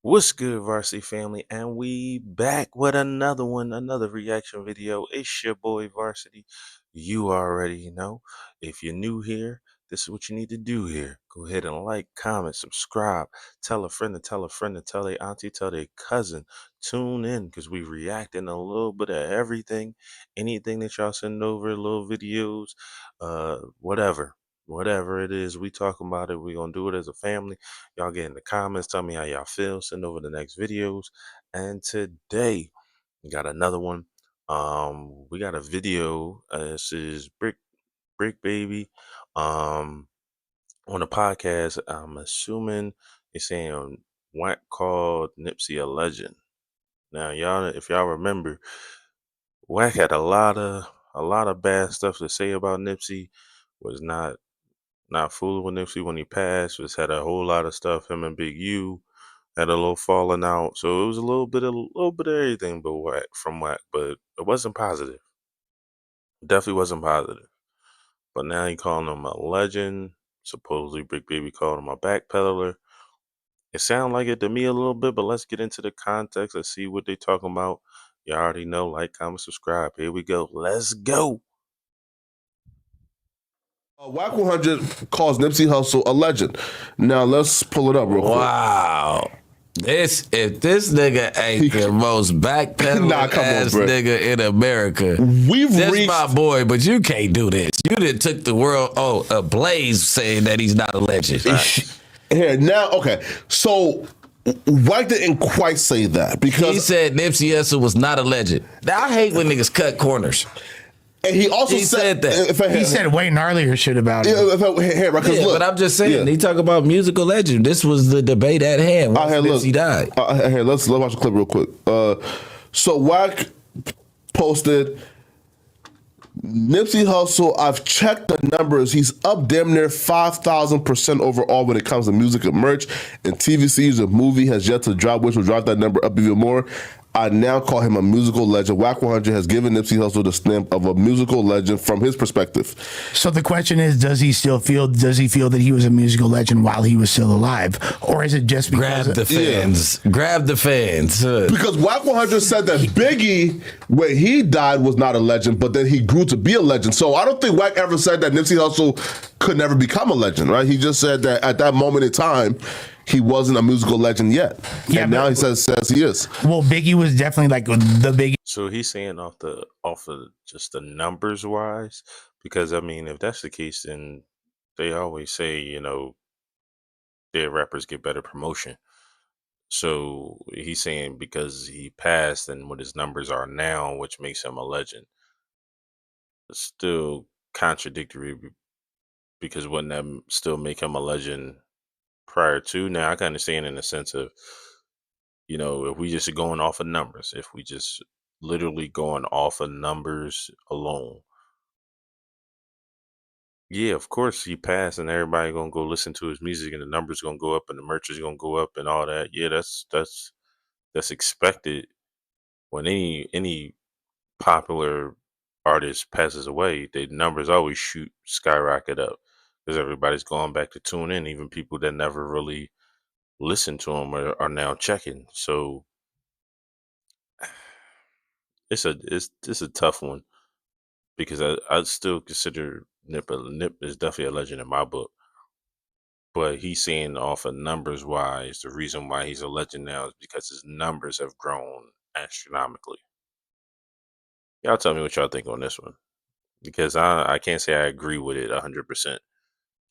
What's good, Varsity family? And we back with another one, another reaction video. It's your boy Varsity. You already know. If you're new here, this is what you need to do here. Go ahead and like, comment, subscribe, tell a friend to tell a friend to tell their auntie, tell their cousin. Tune in because we reacting a little bit of everything. Anything that y'all send over, little videos, whatever. Whatever it is, we talking about it. We gonna do it as a family. Y'all get in the comments, tell me how y'all feel, send over the next videos. And today we got another one. We got a video. This is Brick Baby. On the podcast, I'm assuming it's saying Wack called Nipsey a legend. Now, y'all, if y'all remember, Wack had a lot of bad stuff to say about Nipsey. Was not fooling with Nipsey when he passed. Was had a whole lot of stuff. Him and Big U had a little falling out, so it was a little bit of everything, but from Wack, but it wasn't positive. Definitely wasn't positive. But now he calling him a legend. Supposedly, Brick Baby called him a backpedaller. It sounded like it to me a little bit, but let's get into the context and see what they talking about. You already know. Like, comment, subscribe. Here we go. Let's go. Wack 100 calls Nipsey Hussle a legend. Now let's pull it up real quick. Wow. If this nigga ain't the most backpedaling ass nigga in America, that's my boy, but you can't do this. You done took the world ablaze saying that he's not a legend. Here, now, okay, so Wack didn't quite say that because he said Nipsey Hussle was not a legend. Now, I hate when niggas cut corners. And he also said that. He said way gnarlier shit about it. Yeah, look, but I'm just saying, he talk about musical legend. This was the debate at hand once Nipsey died. Here, let's watch the clip real quick. So Wack posted, Nipsey Hussle, I've checked the numbers. He's up damn near 5,000% overall when it comes to music and merch. And TV series and movie has yet to drop, which will drive that number up even more. I now call him a musical legend. Wack 100 has given Nipsey Hussle the stamp of a musical legend from his perspective. So the question is, does he feel that he was a musical legend while he was still alive? Or is it just because grab the fans? Yeah. Grab the fans. Because Wack 100 said that Biggie, when he died, was not a legend, but then he grew to be a legend. So I don't think Wack ever said that Nipsey Hussle could never become a legend, right? He just said that at that moment in time, he wasn't a musical legend yet. Yeah, and now he says he is. Well, Biggie was definitely like the Biggie. So he's saying off of just the numbers wise, because I mean, if that's the case, then they always say, their rappers get better promotion. So he's saying because he passed and what his numbers are now, which makes him a legend. It's still contradictory because wouldn't that still make him a legend prior to? Now I can understand in the sense of, if we just going off of numbers, if we just literally going off of numbers alone, yeah, of course he passed and everybody gonna go listen to his music and the numbers gonna go up and the merch is gonna go up and all that. Yeah, that's expected when any popular artist passes away. The numbers always skyrocket up because everybody's going back to tune in. Even people that never really listen to them are now checking. So it's a tough one because I still consider Nip is definitely a legend in my book. But he's saying off of numbers wise, the reason why he's a legend now is because his numbers have grown astronomically. Y'all tell me what y'all think on this one. Because I can't say I agree with it 100%.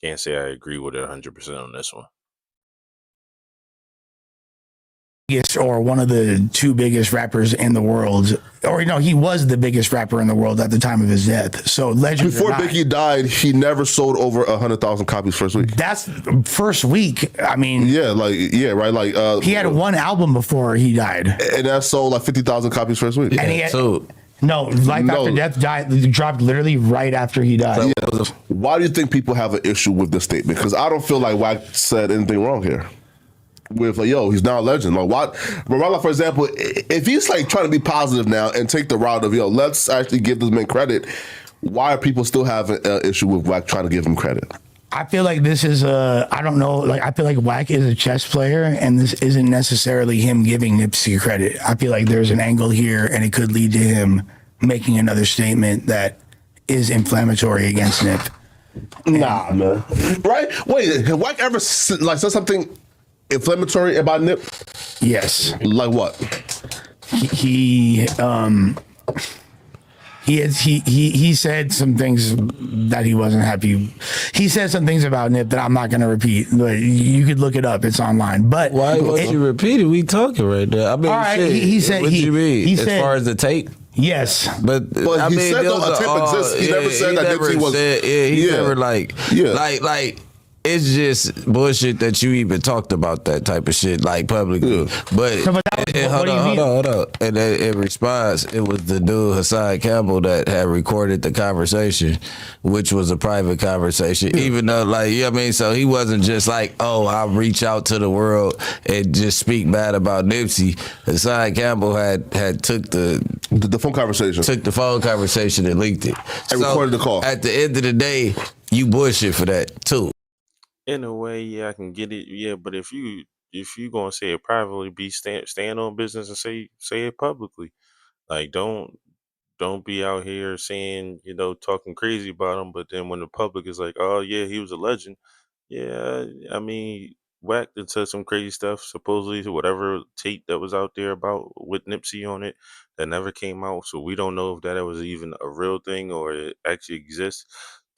Can't say I agree with it 100% on this one. Or one of the two biggest rappers in the world, or he was the biggest rapper in the world at the time of his death. So legend. Before Biggie died, he never sold over 100,000 copies first week. That's first week. I mean, right. Like he had one album before he died, and that sold like 50,000 copies first week. And he had, Life After Death dropped literally right after he died. Yeah. Why do you think people have an issue with this statement? Because I don't feel like Wack said anything wrong here. With he's not a legend. Like what? But for example, if he's like trying to be positive now and take the route of let's actually give this man credit. Why are people still having an issue with Wack trying to give him credit? I feel like this is I don't know, like I feel like Wack is a chess player, and this isn't necessarily him giving Nipsey credit. I feel like there's an angle here, and it could lead to him making another statement that is inflammatory against Nip. Nah, man. Right? Wait, has Wack ever said something inflammatory about Nip? Yes. Like what? He said some things that he wasn't happy. He said some things about Nip that I'm not going to repeat, but you could look it up. It's online. But why would you repeat it? We talking right now. I mean, all right, shit, he said what you mean? As far as the tape? Yes, but I mean, he said the tape exists. He never said that Nipsey was. He never like it's just bullshit that you even talked about that type of shit like publicly. Yeah. But hold on. And in response, it was the dude Hassan Campbell that had recorded the conversation, which was a private conversation. Yeah. Even though, like, you know what I mean? So he wasn't just like, oh, I'll reach out to the world and just speak bad about Nipsey. Hassan Campbell had took the phone conversation. Took the phone conversation and leaked it. And recorded the call. At the end of the day, you bullshit for that too. In a way, yeah, I can get it. Yeah, but if you gonna say it privately, stand on business and say it publicly. Like don't be out here saying, talking crazy about him, but then when the public is like, oh yeah, he was a legend. Yeah, I mean, Wack did said some crazy stuff. Supposedly, whatever tape that was out there about with Nipsey on it that never came out. So we don't know if that was even a real thing or it actually exists.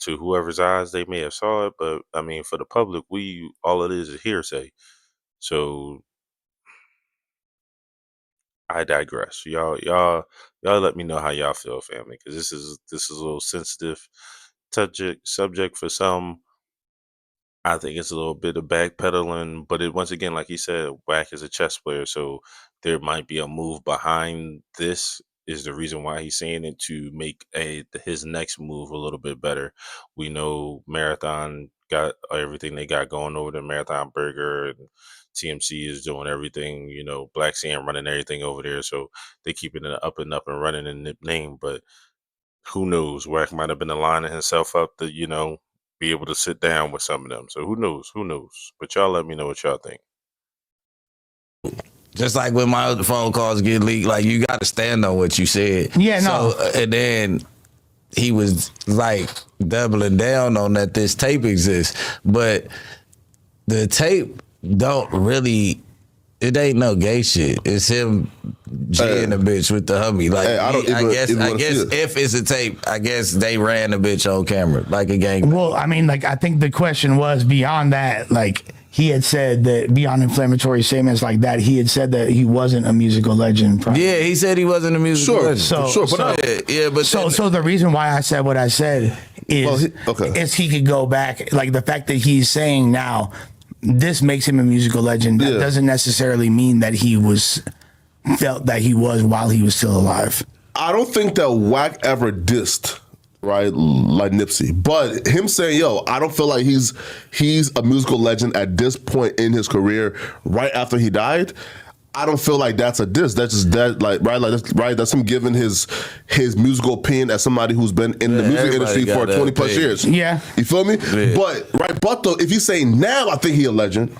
To whoever's eyes, they may have saw it, but I mean, for the public, all it is hearsay. So I digress. Y'all let me know how y'all feel, family, because this is a little sensitive subject for some. I think it's a little bit of backpedaling, but once again, like he said, Wack is a chess player, so there might be a move behind this. Is the reason why he's saying it to make his next move a little bit better. We know Marathon got everything they got going over the Marathon Burger, and TMC is doing everything. Black Sam running everything over there, so they keeping it up and running in the name. But who knows? Wack might have been aligning himself up to be able to sit down with some of them. So who knows? But y'all let me know what y'all think. Just like when my other phone calls get leaked, like you got to stand on what you said. Yeah, no. So, and then he was like doubling down on that this tape exists, but the tape don't really. It ain't no gay shit. It's him G-ing a bitch with the hummy. Like I guess if it's a tape, I guess they ran the bitch on camera like a gang. Well, I mean, like I think the question was beyond that. Like he had said that beyond inflammatory statements like that, he had said that he wasn't a musical legend. Probably. Yeah, he said he wasn't a musical legend. So the reason why I said what I said is he could go back. Like the fact that he's saying now. This makes him a musical legend. That doesn't necessarily mean that he felt that he was while he was still alive. I don't think that Wack ever dissed, right, like Nipsey. But him saying, yo, I don't feel like he's a musical legend at this point in his career, right after he died. I don't feel like that's a diss. That's just that's him giving his musical opinion as somebody who's been in the music industry for 20 plus years. Yeah, you feel me? Yeah. But though, if you say now, I think he a legend.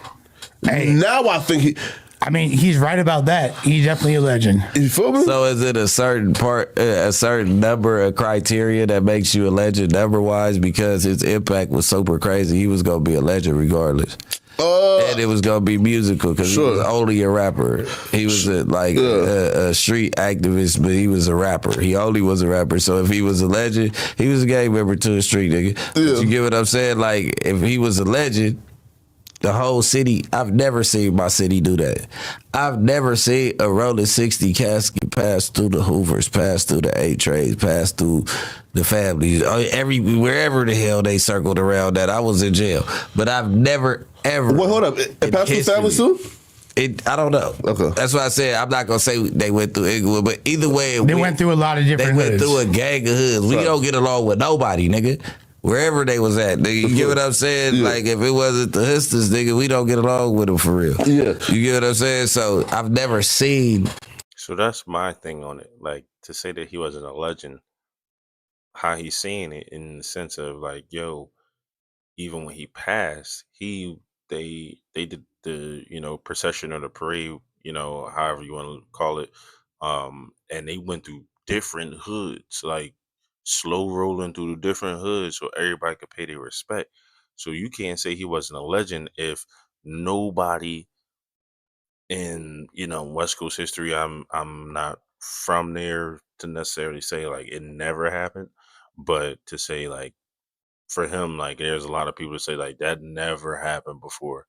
Now I think he. I mean, he's right about that. He's definitely a legend. You feel me? So is it a certain number of criteria that makes you a legend number wise? Because his impact was super crazy. He was gonna be a legend regardless. And it was gonna be musical because he was only a rapper. He was a street activist, but he was a rapper. He only was a rapper. So if he was a legend, he was a gang member to a street nigga. Yeah. But you get what I'm saying? Like if he was a legend, the whole city. I've never seen my city do that. I've never seen a rolling 60 casket pass through the Hoovers, pass through the 8 trades, pass through the families, wherever the hell they circled around that. I was in jail, but I've never ever. Wait, hold up. It passed through families too? I don't know. Okay. That's why I said I'm not gonna say they went through Inglewood, but either way, they went through a lot of different. They went through a gang of hoods. We don't get along with nobody, nigga. Wherever they was at, nigga, you get what I'm saying? Yeah. Like if it wasn't the Hustlers, nigga, we don't get along with them for real. Yeah, you get what I'm saying? So I've never seen. So that's my thing on it. Like to say that he wasn't a legend, how he's saying it in the sense of like, yo, even when he passed, they did the procession or the parade, however you want to call it, and they went through different hoods, like slow rolling through the different hoods, so everybody could pay their respect. So you can't say he wasn't a legend if nobody in West Coast history. I'm not from there to necessarily say like it never happened, but to say like for him, like there's a lot of people that say like that never happened before.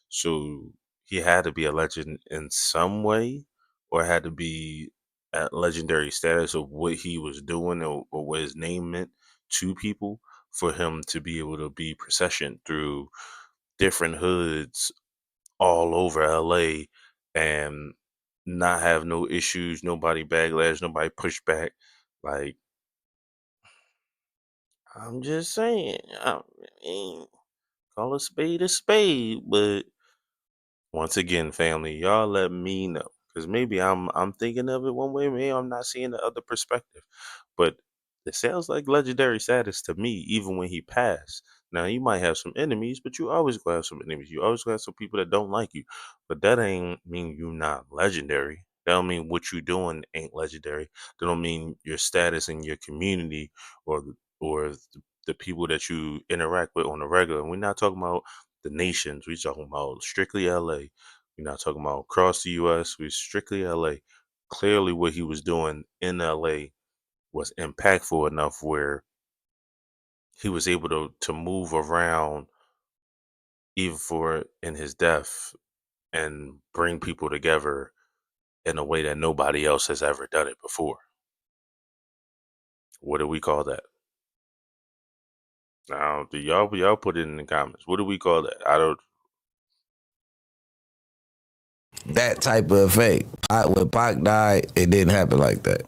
So he had to be a legend in some way, or had to be at legendary status of what he was doing, or what his name meant to people, for him to be able to be processioned through different hoods all over LA and not have no issues, nobody backlash, nobody pushback. Like, I'm just saying, I mean, call a spade. But once again, family, y'all let me know, because maybe I'm thinking of it one way, maybe I'm not seeing the other perspective. But it sounds like legendary status to me, even when he passed. Now you might have some enemies, but you always gonna have some enemies. You always gonna have some people that don't like you. But that ain't mean you not legendary. That don't mean what you doing ain't legendary. That don't mean your status in your community, or or the people that you interact with on a regular. We're not talking about the nations. We talking about strictly LA. We're not talking about across the US. We strictly LA. Clearly what he was doing in LA was impactful enough where he was able to move around even for in his death, and bring people together in a way that nobody else has ever done it before. What do we call that? Now, do y'all put it in the comments? What do we call that? I don't. That type of effect. When Pac died, it didn't happen like that.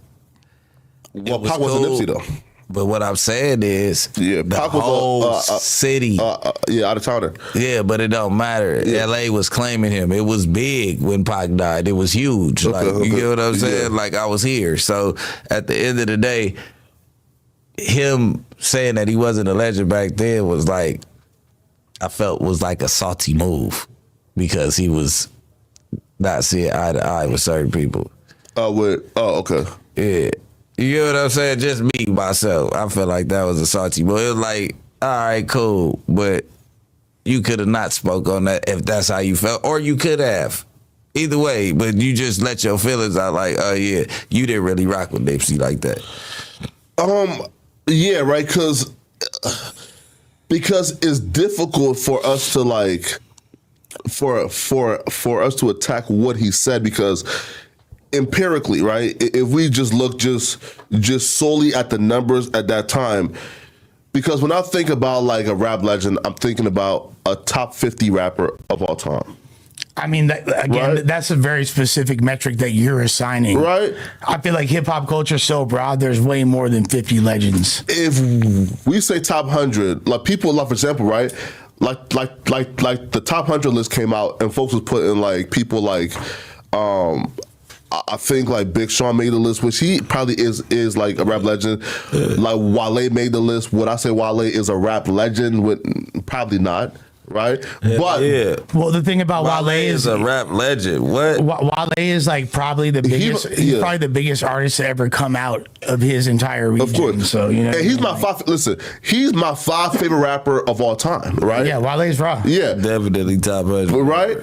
Well, Pac wasn't Nipsey though. But what I'm saying is, yeah, the Pac whole was city, out of towner. Yeah, but it don't matter. Yeah. LA was claiming him. It was big when Pac died. It was huge. You get what I'm saying? Yeah. Like, I was here. So at the end of the day, him saying that he wasn't a legend back then was like, I felt was like a salty move, because he was not seeing eye to eye with certain people. Okay. Yeah. You know what I'm saying? Just me, myself. I feel like that was a salty move. It was like, all right, cool, but you could have not spoke on that if that's how you felt, or you could have. Either way, but you just let your feelings out like, oh yeah, you didn't really rock with Nipsey like that. Yeah, right, because it's difficult for us to like for us to attack what he said, because empirically, right, if we just look just solely at the numbers at that time, because when I think about like a rap legend, I'm thinking about a top 50 rapper of all time. I mean, that's a very specific metric that you're assigning. Right. I feel like hip hop culture is so broad, there's way more than 50 legends. If we say top 100, like people, like for example, right, like the top 100 list came out and folks was putting like people like, I think like Big Sean made the list, which he probably is like a rap legend. Like Wale made the list. Would I say Wale is a rap legend? Probably not. Right, but yeah. Well, the thing about Wale is a rap legend. What? Wale is like probably the biggest. He's probably the biggest artist to ever come out of his entire region. Of course. So and he's my five. Listen, he's my 5 favorite rapper of all time. Right? Yeah, Wale's raw. Yeah, definitely top 100. Right?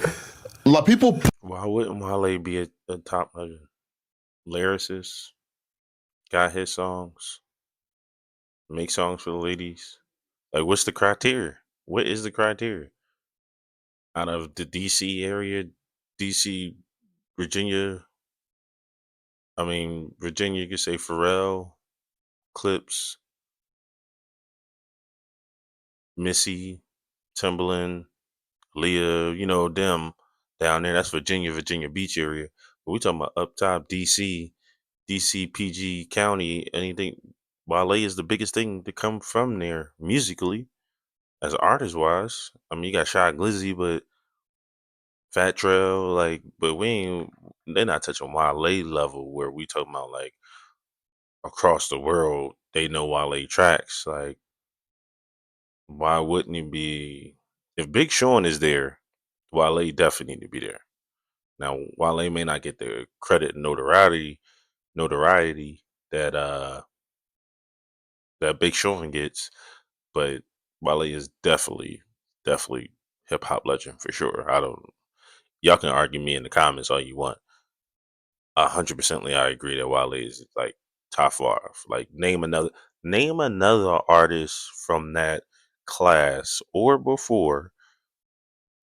A lot of people. Why wouldn't Wale be a top legend? Lyricist, got his songs, make songs for the ladies. Like, what's the criteria? What is the criteria? Out of the DC area, DC, Virginia, Virginia, you could say Pharrell, Clips, Missy, Timberland, Leah, them down there. That's Virginia Beach area. But we talking about up top, DC, PG County, anything. Wale is the biggest thing to come from there musically, as artist wise. You got Shy Glizzy, but Fat Trail, like, but they're not touching Wale level where we talking about like across the world, they know Wale tracks. Like, Why wouldn't he be? If Big Sean is there, Wale definitely need to be there. Now, Wale may not get the credit and notoriety that that Big Sean gets, but Wale is definitely hip hop legend for sure. I don't. Y'all can argue me in the comments all you want. 100%ly, I agree that Wale is like top five. Like name another artist from that class or before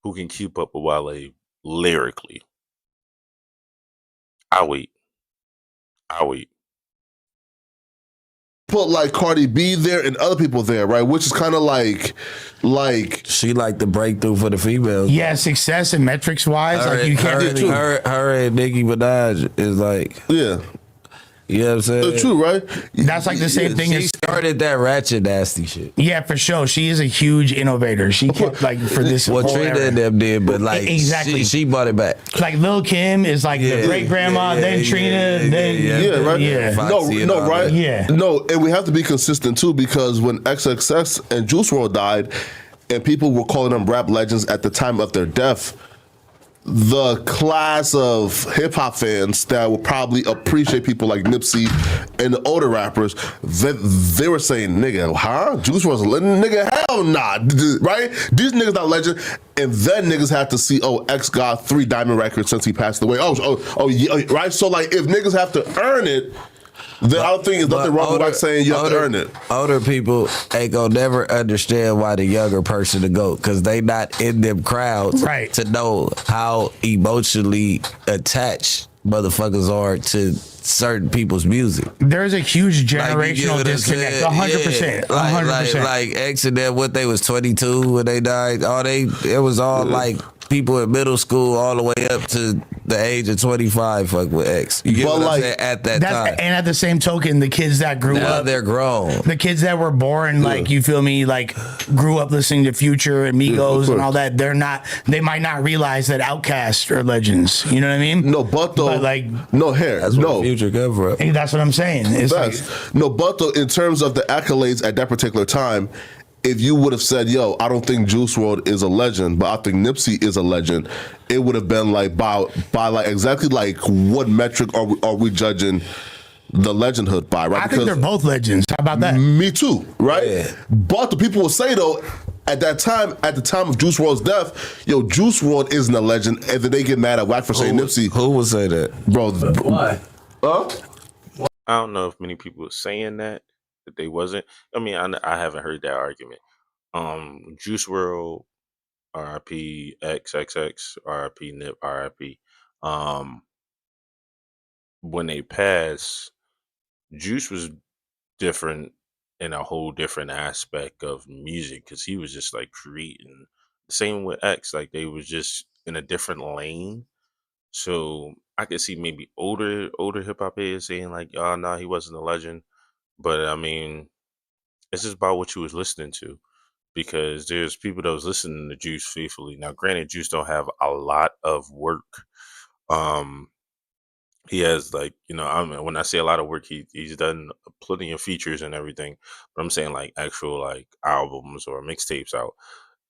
who can keep up with Wale lyrically. I wait. I wait. Put like Cardi B there and other people there, right? Which is kind of like she like the breakthrough for the females. Yeah, success and metrics wise, like you can't do her and Nicki Minaj is like yeah. You know what I'm saying? It's true, right? That's like the same thing. She started that ratchet nasty shit. Yeah, for sure. She is a huge innovator. She kept like for this. Well, Trina and them did, but like exactly, she bought it back. Like Lil Kim is like the great grandma, then Trina, then right. Yeah, no, right? Yeah, no, and we have to be consistent too because when XXX and Juice WRLD died, and people were calling them rap legends at the time of their death. The class of hip hop fans that would probably appreciate people like Nipsey and the older rappers, they were saying, "Nigga, huh? Juice WRLD's a legend? Nigga, hell nah, right? These niggas not legend." And then niggas had to see, oh, X got 3 diamond records since he passed away. Oh, yeah, right. So like, if niggas have to earn it. The other thing is nothing wrong with like saying you have to earn it. Older people ain't gonna never understand why the younger person to go because they not in them crowds to know how emotionally attached motherfuckers are to certain people's music. There's a huge generational disconnect. 100%. 100%. Like X and them, what they was 22 when they died. It was all like people in middle school all the way up to the age of 25 fuck with X. You get what I'm saying? At that time. And at the same token, the kids that grew up, they're grown. The kids that were born, like, you feel me, like grew up listening to Future and Migos and all that, they might not realize that Outkast are legends. You know what I mean? No, but though, That's where Future come from. Hey, that's what I'm saying. It's but though, in terms of the accolades at that particular time, if you would have said, yo, I don't think Juice WRLD is a legend, but I think Nipsey is a legend, it would have been like by like exactly like what metric are we judging the legendhood by, right? I think they're both legends. How about that? Me too, right? Yeah. But the people will say though, at the time of Juice WRLD's death, yo, Juice WRLD isn't a legend, and then they get mad at Wack for saying Nipsey. Who would say that? Bro, why? I don't know if many people are saying that they wasn't. I mean, I haven't heard that argument. Juice WRLD, RIP, XXX, RIP, Nip, RIP. When they passed, Juice was different in a whole different aspect of music because he was just like creating. Same with X, like they was just in a different lane. So I could see maybe older hip hop heads saying like, "Oh no, he wasn't a legend." But I mean, it's just about what you was listening to, because there's people that was listening to Juice faithfully. Now, granted, Juice don't have a lot of work. He has like, I mean, when I say a lot of work, he's done plenty of features and everything. But I'm saying like actual like albums or mixtapes out.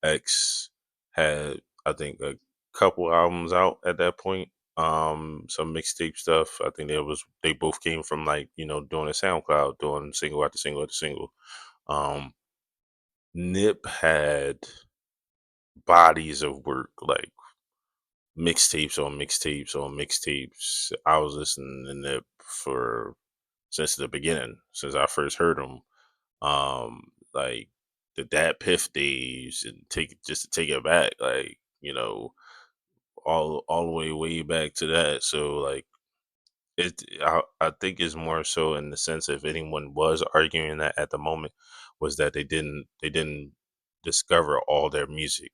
X had, I think, a couple albums out at that point. Some mixtape stuff. I think they both came from like, doing a SoundCloud, doing single after single after single. Nip had bodies of work, like mixtapes on mixtapes on mixtapes. I was listening to Nip since the beginning, since I first heard him. Like the Dat Piff days, and to take it back, like, all the way back to that. So like I think it's more so in the sense, if anyone was arguing that at the moment, was that they didn't discover all their music.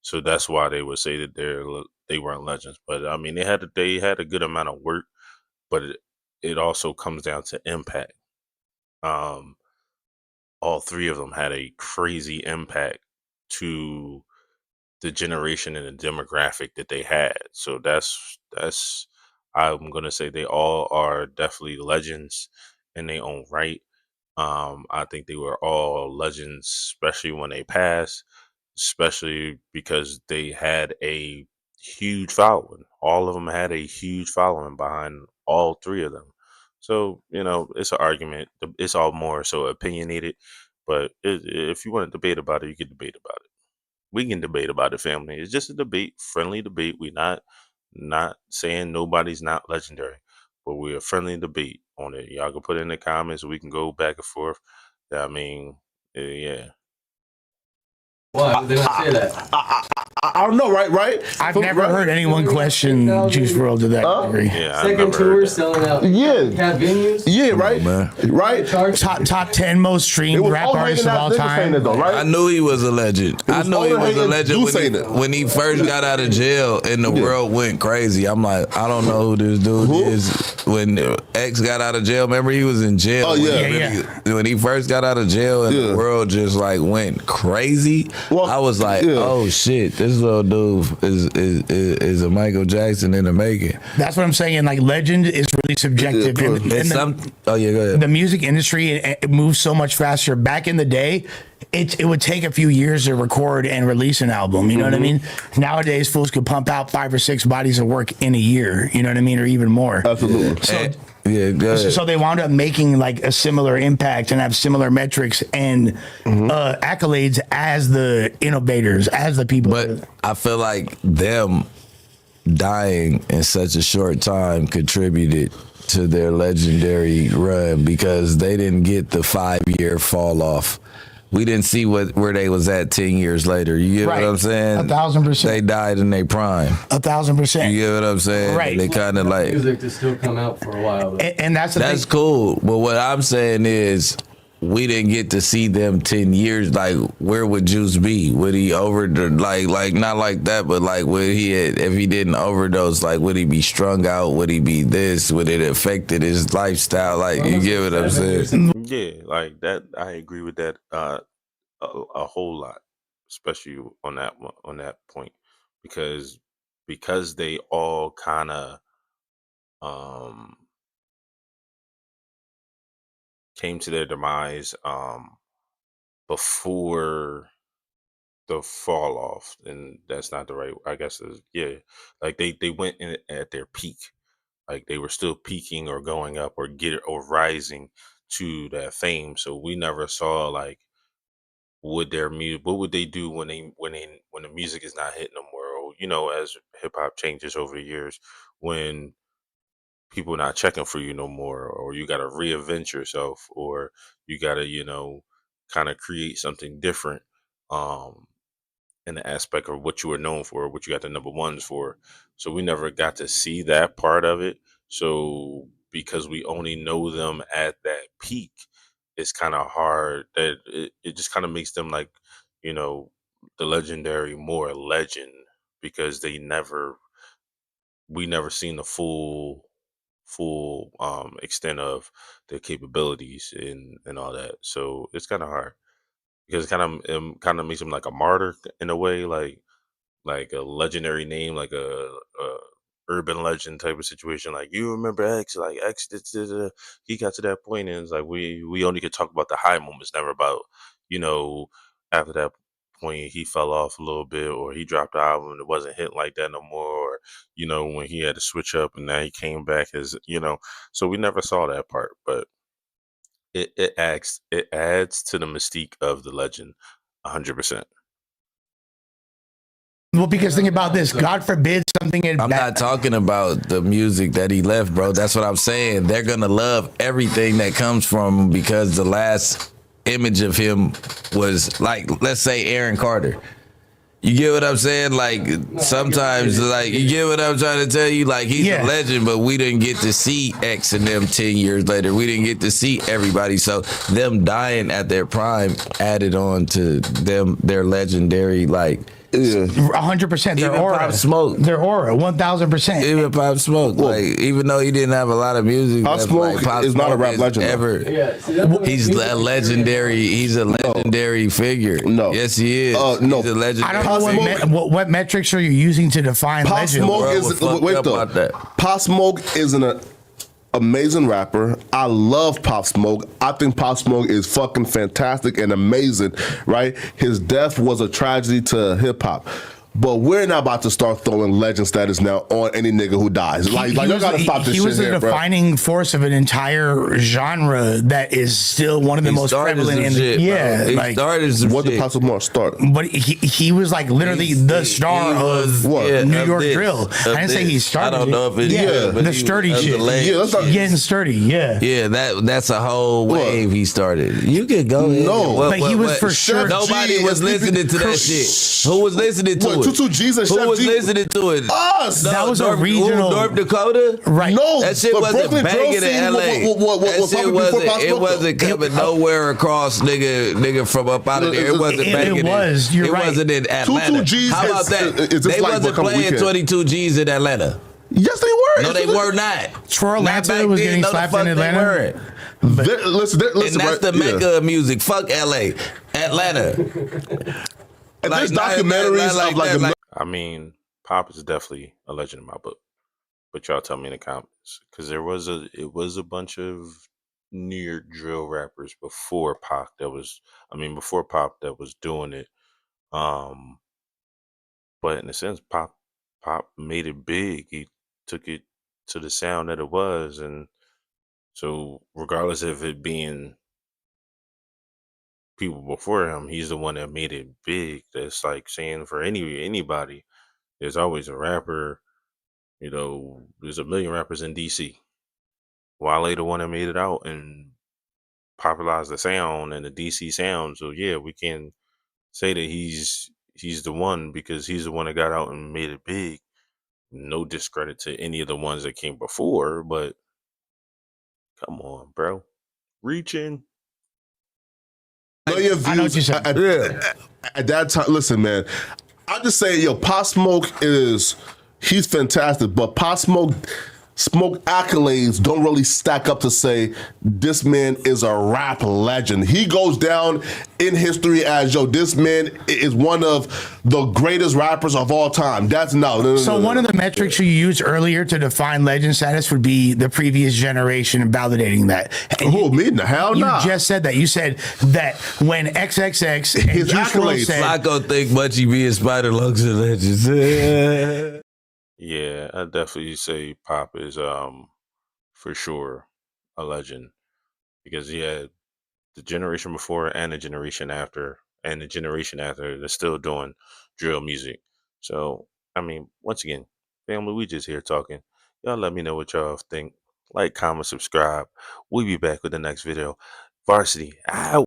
So that's why they would say that they weren't legends. But I mean, they had a good amount of work, but it also comes down to impact. All three of them had a crazy impact to the generation and the demographic that they had. So that's I'm gonna say they all are definitely legends in their own right. I think they were all legends, especially when they passed, especially because they had a huge following. All of them had a huge following behind all three of them. So, it's an argument. It's all more so opinionated. But if you want to debate about it, you can debate about it. We can debate about it, family. It's just a debate, friendly debate. We're not saying nobody's not legendary, but we're a friendly debate on it. Y'all can put it in the comments. We can go back and forth. I mean, yeah. Why would they not say that? I don't know, right? I've never heard anyone question Juice WRLD to that degree. Yeah, Second tour selling out cat venues. Yeah, right. Right. Top 10 most streamed rap artists of all time. I knew he was a legend. I knew he was a legend when he first got out of jail and the world went crazy. I'm like, I don't know who this dude is. When X got out of jail, remember he was in jail. Oh yeah. When he first got out of jail and the world just like went crazy. Well, I was like, oh shit, this little dude is a Michael Jackson in the making. That's what I'm saying. Like, legend is really subjective. Go ahead. The music industry, it moves so much faster. Back in the day, it would take a few years to record and release an album. You know what I mean? Nowadays, fools could pump out 5 or 6 bodies of work in a year. You know what I mean? Or even more. Absolutely. So they wound up making like a similar impact and have similar metrics and accolades as the innovators, as the people. But I feel like them dying in such a short time contributed to their legendary run because they didn't get the 5-year fall off. We didn't see where they was at 10 years later. You get what I'm saying? 1,000%. They died in their prime. 1,000%. You get what I'm saying? Right. They kind of like music to still come out for a while. And that's cool. But what I'm saying is, we didn't get to see them 10 years. Like, where would Juice be? Would he like not like that, but like if he didn't overdose, like would he be strung out? Would he be this? Would it affected his lifestyle? Like, you get what I'm saying? Yeah, like that. I agree with that a whole lot, especially on that point, because they all kind of came to their demise before the fall off, and that's not the right. I guess like they went in at their peak, like they were still peaking or going up or rising to that fame. So we never saw like what would they do when the music is not hitting them more. As hip hop changes over the years, when people not checking for you no more, or you got to reinvent yourself, or you got to kind of create something different in the aspect of what you were known for, what you got the number ones for. So we never got to see that part of it. So because we only know them at that peak, it's kind of hard that it just kind of makes them like the legendary more legend, because we never seen the full extent of their capabilities and all that. So it's kind of hard, because it kind of makes him like a martyr in a way, like a legendary name, like a urban legend type of situation. Like, you remember X, like X he got to that point, and it's like we only could talk about the high moments, never about after that point he fell off a little bit, or he dropped the album and it wasn't hitting like that no more, or when he had to switch up and now he came back as so we never saw that part. But it adds to the mystique of the legend 100%. Well, because think about this. God forbid something. I'm not talking about the music that he left, bro. That's what I'm saying. They're gonna love everything that comes from him, because the last image of him was like, let's say, Aaron Carter. You get what I'm saying? Like, sometimes, like, you get what I'm trying to tell you? Like, he's a legend, but we didn't get to see X and them 10 years later. We didn't get to see everybody. So them dying at their prime added on to them, their legendary, like, 100%. Their aura. Pop Smoke. Their aura. 1,000%. Even Pop Smoke. Like, even though he didn't have a lot of music, Pop Smoke is not a rap legend. He's a legendary. He's a legendary figure. No. Yes, he is. No. He's a legendary. I don't know what metrics are you using to define Pop legend? Smoke is Pop Smoke isn't a amazing rapper. I love Pop Smoke. I think Pop Smoke is fucking fantastic and amazing, right? His death was a tragedy to hip hop. But we're not about to start throwing legend status now on any nigga who dies. Like you gotta stop this shit. He was the defining force of an entire genre that is still one of the most prevalent in the he started some what shit. did Pop Smoke start? But he was like literally the star of New York drill. I didn't say he started. I don't know if it's the sturdy shit. Getting sturdy. Yeah, that's a whole wave he started. You could go ahead. No, but he was for sure. Nobody was listening to that shit. Who was listening to it? 22 G's and Who was listening to it? Us. That was a regional. North Dakota? Right. No, that shit wasn't banging in LA. That shit wasn't coming nowhere across nigga from up out of there. It wasn't banging. It was. You're right. It wasn't in Atlanta. 22 G's. How about that? They wasn't playing 22 G's in Atlanta. Yes, they were. No, they were not. Troy Atlanta was getting slapped in Atlanta. Listen, and that's the mecca of music. Fuck LA. Atlanta. And there's documentaries of like I mean, Pop is definitely a legend in my book. But y'all tell me in the comments, because it was a bunch of New York drill rappers before Pop that was doing it. But in a sense, Pop made it big. He took it to the sound that it was, and so regardless of it being people before him, he's the one that made it big. That's like saying for anybody, there's always a rapper. You know, there's a million rappers in DC. Wale the one that made it out and popularized the sound and the DC sound. So yeah, we can say that he's the one because he's the one that got out and made it big. No discredit to any of the ones that came before, but come on, bro. Reaching. No, your views, I know what you said. At that time, listen, man. I'm just saying, Pop Smoke he's fantastic, but Pop Smoke accolades don't really stack up to say this man is a rap legend. He goes down in history as this man is one of the greatest rappers of all time. That's no. So one of the metrics you used earlier to define legend status would be the previous generation and validating that. And who me? The hell no. You just said that. You said that when XXX and his accolades said, I don't think much he be in Spider Lungs and legends. Yeah, I definitely say Pop is for sure a legend because he had the generation before and the generation after they're still doing drill music. So I mean, once again, family, we just here talking. Y'all let me know what y'all think. Like, comment, subscribe. We'll be back with the next video. Varsity out.